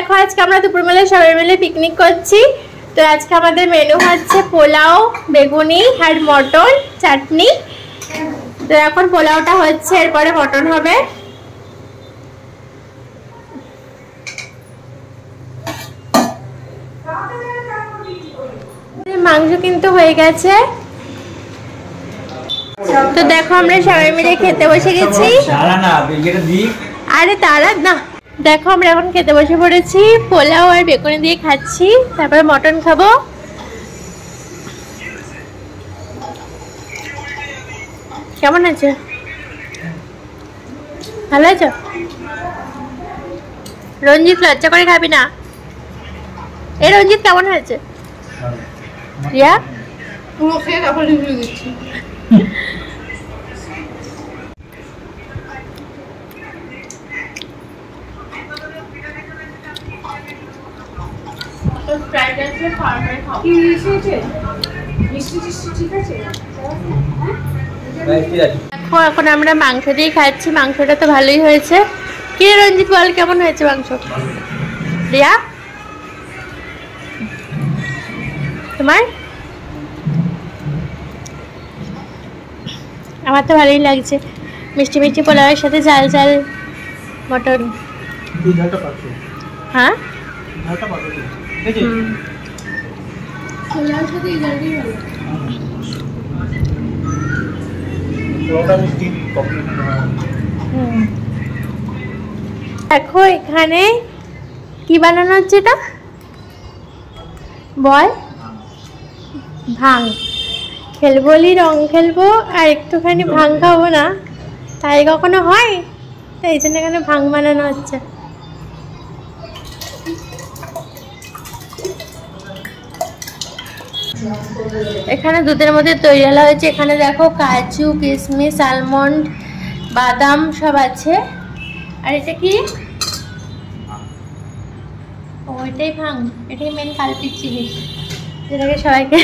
দেখো আজকে আমরা দুপুরবেলা সবাই মিলে পিকনিক করছি। তো আজকে আমাদের মেনু হচ্ছে পোলাও, বেগুনি আর মটন চাটনি। তো এখন পোলাওটা হচ্ছে, এরপরে মটন হবে। মাংস কিন্তু হয়ে গেছে। তো দেখো আমরা সবাই মিলে খেতে বসে গেছি। আরে তারা না, দেখো আমরা এখন খেতে বসে পড়েছি। পোলাও আর বেগুনি দিয়ে খাচ্ছি, তারপরে মটন খাবো। কেমন আছে? ভালো আছে? রঞ্জিত লজ্জা করে খাবি না। এই রঞ্জিত কেমন হয়েছে? রিয়া পুরো খেয়ে তারপর রিভিউ দিচ্ছি। দেখো এখন আমরা মাংস দিয়ে খাচ্ছি। মাংসটা তো ভালোই হয়েছে। কি রঞ্জিত বল কেমন হয়েছে মাংস? রিয়া তোমার? আমার তো ভালোই লাগছে। মিষ্টি মিষ্টি পোলাওয়ের সাথে ঝাল ঝাল মটন। হ্যাঁ দেখো এখানে কি বানানো হচ্ছে, এটা বল? ভাং খেলবো, রং খেলবো আর একটুখানি ভাং খাবো না, তাই কখনো হয়? তো এই জন্য এখানে ভাং বানানো হচ্ছে। এখানে দুধের মধ্যে তৈরি হয়েছে। এখানে দেখো কাজু, কিশমিশ, আলমন্ড, বাদাম সব আছে। আর এটা কি? ওইটাই ভাং, এটাই মেন কালপির জিনিস, যেটাকে সবাইকে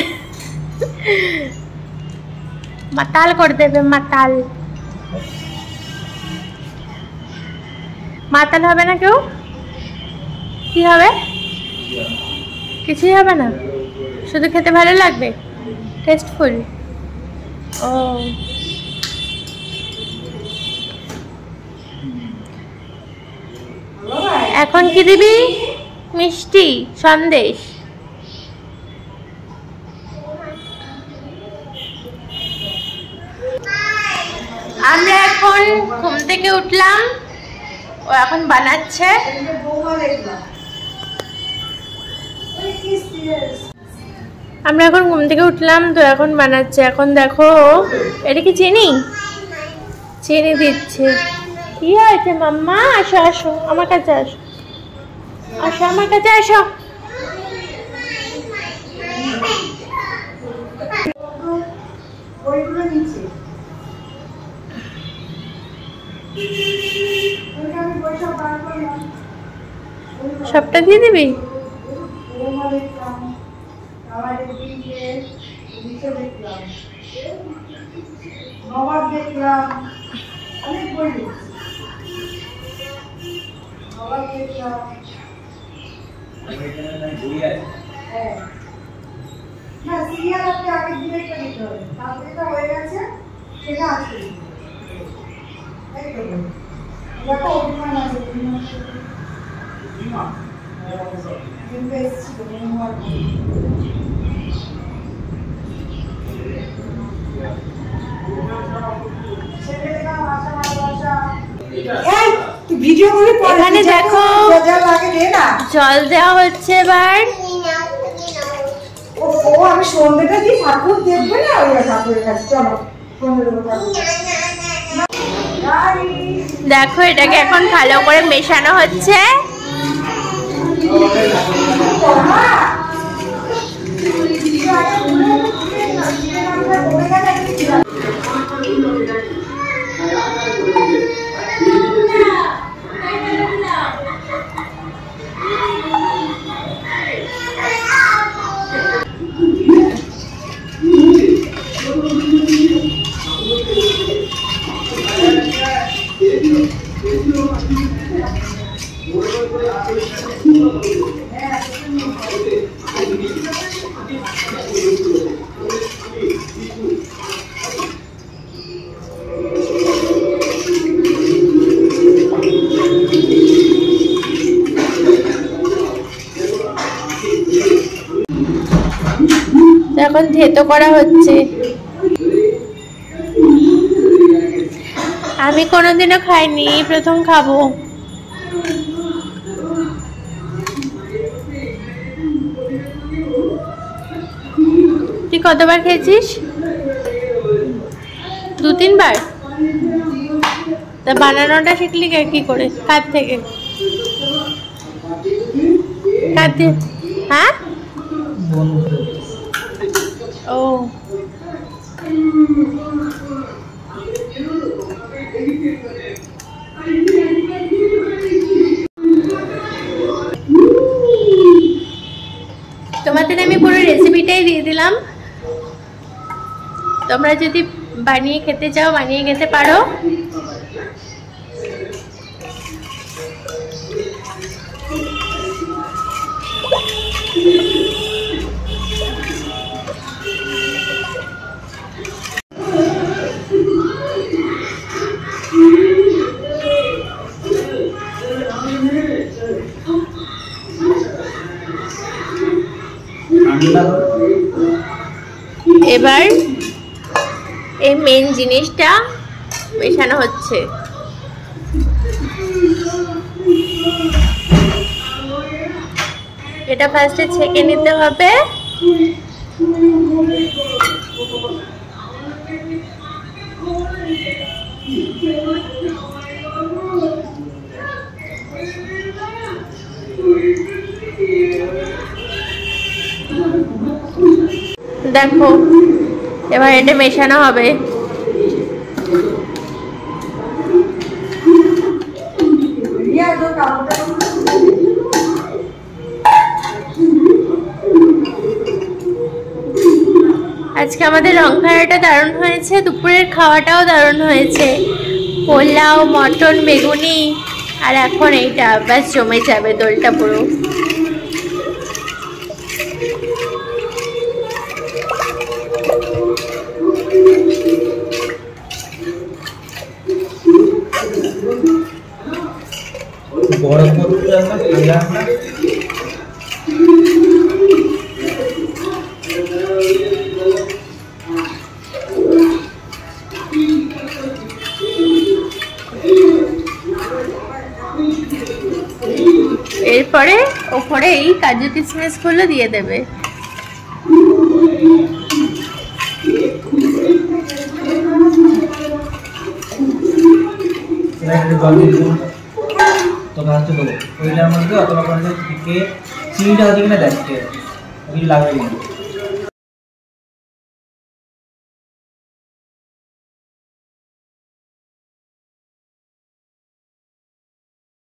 মাতাল করে দেবে। মাতাল মাতাল হবে না কেউ? কি হবে? কিছুই হবে না, শুধু খেতে ভালো লাগবে, টেস্টফুল। ও এখন কি দিবি? মিষ্টি সন্দেশ। আমরা এখন ঘুম থেকে উঠলাম, ও এখন বানাচ্ছে। আমরা এখন ঘুম থেকে উঠলাম, তো এখন বানাচ্ছে। এখন দেখো এটা কি চিনি? চিনি দিচ্ছে। কি হয়েছে মাম্মা? আসো আসো আমার কাছে, আসো আসো আমার কাছে আসো। সবটা দিয়ে দিবি? এখানে দেখো জল দেওয়া হচ্ছে এবার। আমি সন্ধ্যেটা দিয়ে ঠাকুর দেখবে না, ঠাকুরের কাছে চলো। দেখো এটাকে এখন ভালো করে মেশানো হচ্ছে। এখন থেতো করা হচ্ছে। আমি কোনোদিনও খাইনি, প্রথম খাবো। তুই কতবার খেয়েছিস? 2-3 বার। তা বানানোটা শিখলি কি করে? কার থেকে? হ্যাঁ, ও তোমাদের আমি পুরো রেসিপিটাই দিয়ে দিলাম। তোমরা যদি বানিয়ে খেতে চাও বানিয়ে খেতে পারো। এবার এই মেন জিনিসটা মেশানো হচ্ছে। এটা ফার্স্টে ছেঁকে নিতে হবে। দেখো এবার এটা মেশানো হবে। আজকে আমাদের রং খাওয়াটা দারুণ হয়েছে, দুপুরের খাওয়াটাও দারুণ হয়েছে। পোলাও, মটন, বেগুনি, আর এখন এইটা ব্যাস জমে যাবে দোলটা পুরো। এরপরে ওপরে এই কাজু কিশমিশ গুলো দিয়ে দেবে। চিনিটা হচ্ছে কিনা দেখতে লাগবে।